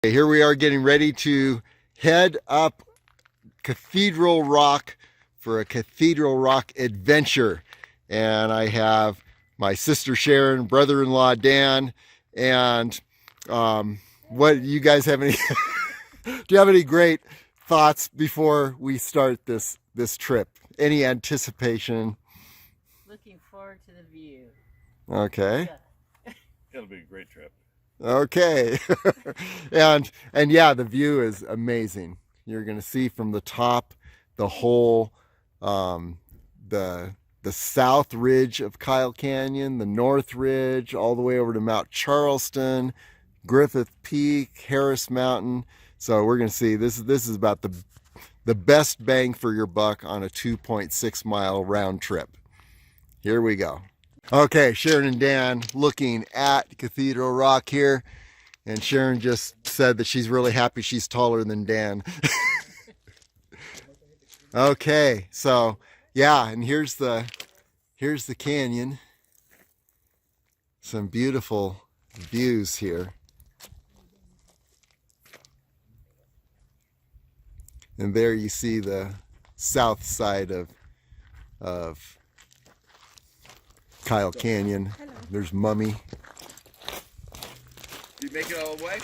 Okay, here we are getting ready to head up Cathedral Rock for a Cathedral Rock adventure. And I have my sister Sharon, brother-in-law Dan, and what you guys have any do you have any great thoughts before we start this trip? Any anticipation? Looking forward to the view. Okay. It'll be a great trip. Okay. and yeah, the view is amazing. You're going to see from the top the whole the south ridge of Kyle Canyon, the north ridge, all the way over to Mount Charleston, Griffith Peak, Harris Mountain. So we're going to see this is about the best bang for your buck on a 2.6 mile round trip. Here we go. Okay, Sharon and Dan looking at Cathedral Rock here, and Sharon just said that she's really happy she's taller than Dan. Okay, so yeah, and here's the canyon. Some beautiful views here. And there you see the south side of Kyle Canyon. Hello. There's Mummy. Did you make it all the way?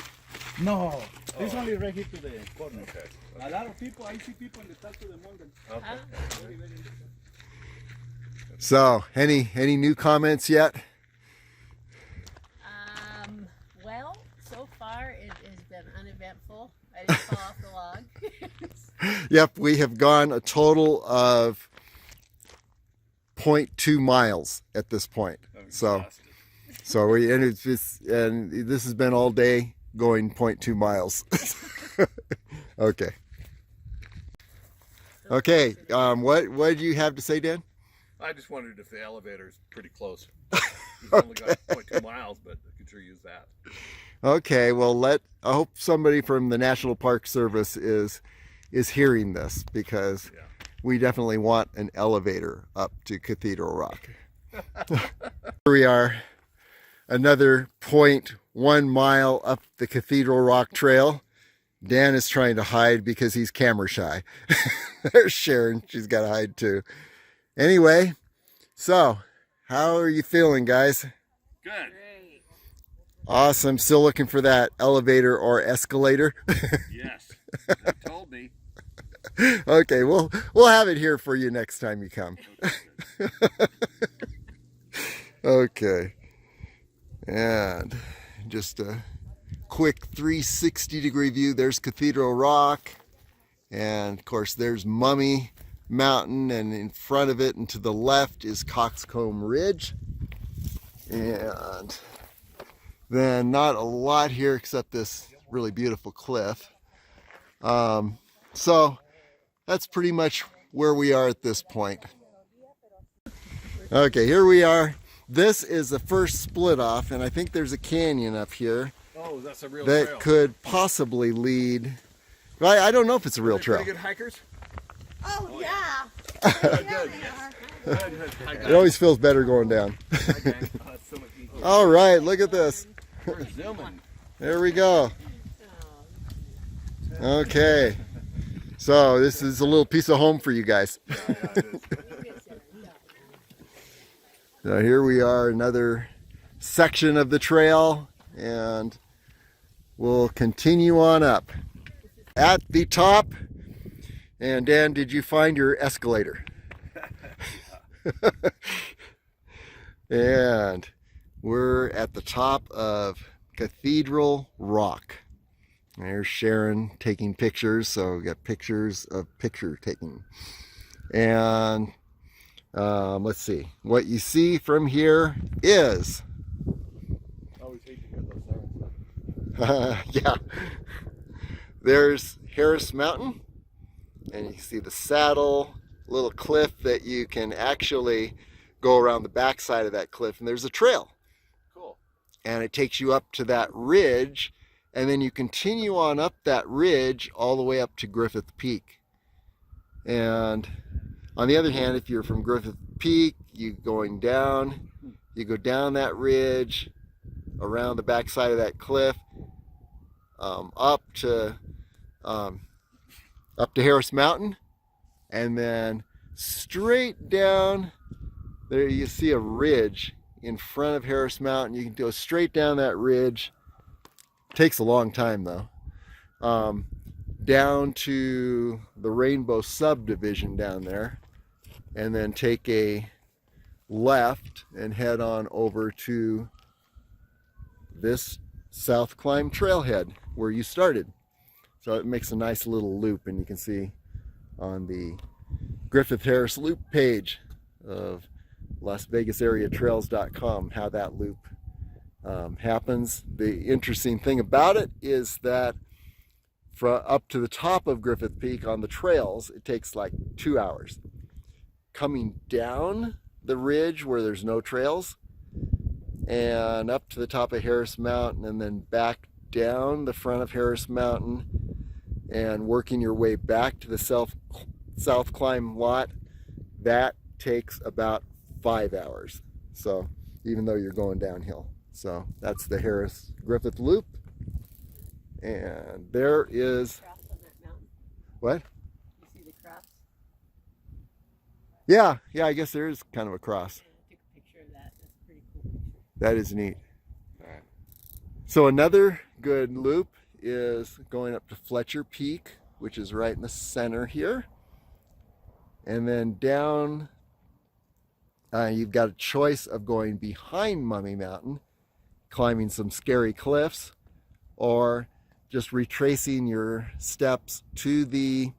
No, it's only right here to the corner. Okay. A lot of people, I see people in the top of the mountain. Okay. So, any new comments yet? Well, so far it has been uneventful. I didn't fall off the log. Yep, we have gone a total of 0.2 miles at this point. So this has been all day going 0.2 miles. Okay. Okay. What did you have to say, Dan? I just wondered if the elevator's pretty close. We've only got 0.2 miles, but I could sure use that. Okay. Well, I hope somebody from the National Park Service is hearing this, because Yeah. we definitely want an elevator up to Cathedral Rock. Here we are, another 0.1 mile up the Cathedral Rock Trail. Dan is trying to hide because he's camera shy. There's Sharon, she's got to hide too. Anyway, so how are you feeling, guys? Good. Great. Awesome. Still looking for that elevator or escalator? Yes. They told me. Okay, we'll have it here for you next time you come. Okay. And just a quick 360-degree view. There's Cathedral Rock. And, of course, there's Mummy Mountain. And in front of it and to the left is Coxcomb Ridge. And then not a lot here except this really beautiful cliff. So that's pretty much where we are at this point. Okay, here we are. This is the first split off, and I think there's a canyon up here Oh, that's a real that trail. could possibly lead. I don't know if it's a real trail. Pretty good hikers? Oh, yeah. Good. Yeah, Good. Hi, It guys. always feels better going down. Hi, gang. Oh, that's so much easier. All right, look at this. We're zooming. There we go. Okay. So this is a little piece of home for you guys. Yeah, it is. So here we are, another section of the trail, and we'll continue on up. At the top, and Dan, did you find your escalator? And we're at the top of Cathedral Rock. There's Sharon taking pictures, so we got pictures of picture taking. And let's see. What you see from here is, Always hate to hear those sirens. yeah, there's Harris Mountain, and you see the saddle, little cliff that you can actually go around the backside of that cliff, and there's a trail. Cool. And it takes you up to that ridge, and then you continue on up that ridge all the way up to Griffith Peak. And on the other hand, if you're from Griffith Peak, you go down that ridge, around the backside of that cliff, up to Harris Mountain, and then straight down there. You see a ridge in front of Harris Mountain. You can go straight down that ridge. Takes a long time though. Down to the Rainbow subdivision down there, and then take a left and head on over to this South Climb Trailhead where you started. So it makes a nice little loop, and you can see on the Griffith Harris loop page of LasVegasAreaTrails.com how that loop happens. The interesting thing about it is that up to the top of Griffith Peak on the trails, it takes like 2 hours. Coming down the ridge where there's no trails, and up to the top of Harris Mountain, and then back down the front of Harris Mountain, and working your way back to the South Climb lot, that takes about 5 hours. So even though you're going downhill. So that's the Harris Griffith Loop. And there is, Cross on that mountain. what? You see the cross? Yeah, I guess there is kind of a cross. Yeah, I took a picture of that. That's a pretty cool picture. That is neat. So another good loop is going up to Fletcher Peak, which is right in the center here. And then down, you've got a choice of going behind Mummy Mountain, climbing some scary cliffs, or just retracing your steps to the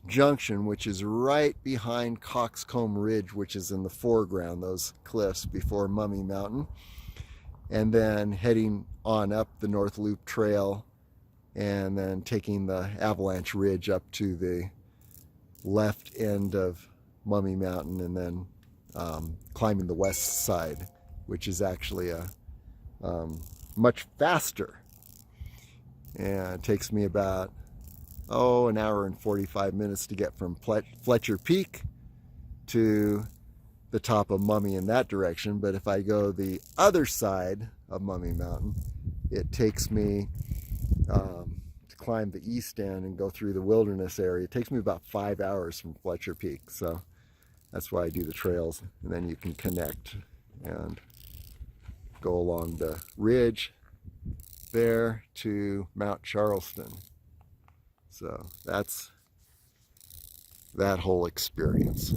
junction, which is right behind Coxcomb Ridge, which is in the foreground, those cliffs before Mummy Mountain, and then heading on up the North Loop Trail, and then taking the Avalanche Ridge up to the left end of Mummy Mountain, and then climbing the west side, which is actually a much faster. And it takes me about an hour and 45 minutes to get from Fletcher Peak to the top of Mummy in that direction. But if I go the other side of Mummy Mountain, it takes me to climb the east end and go through the wilderness area. It takes me about 5 hours from Fletcher Peak. So that's why I do the trails, and then you can connect and go along the ridge there to Mount Charleston. So that's that whole experience.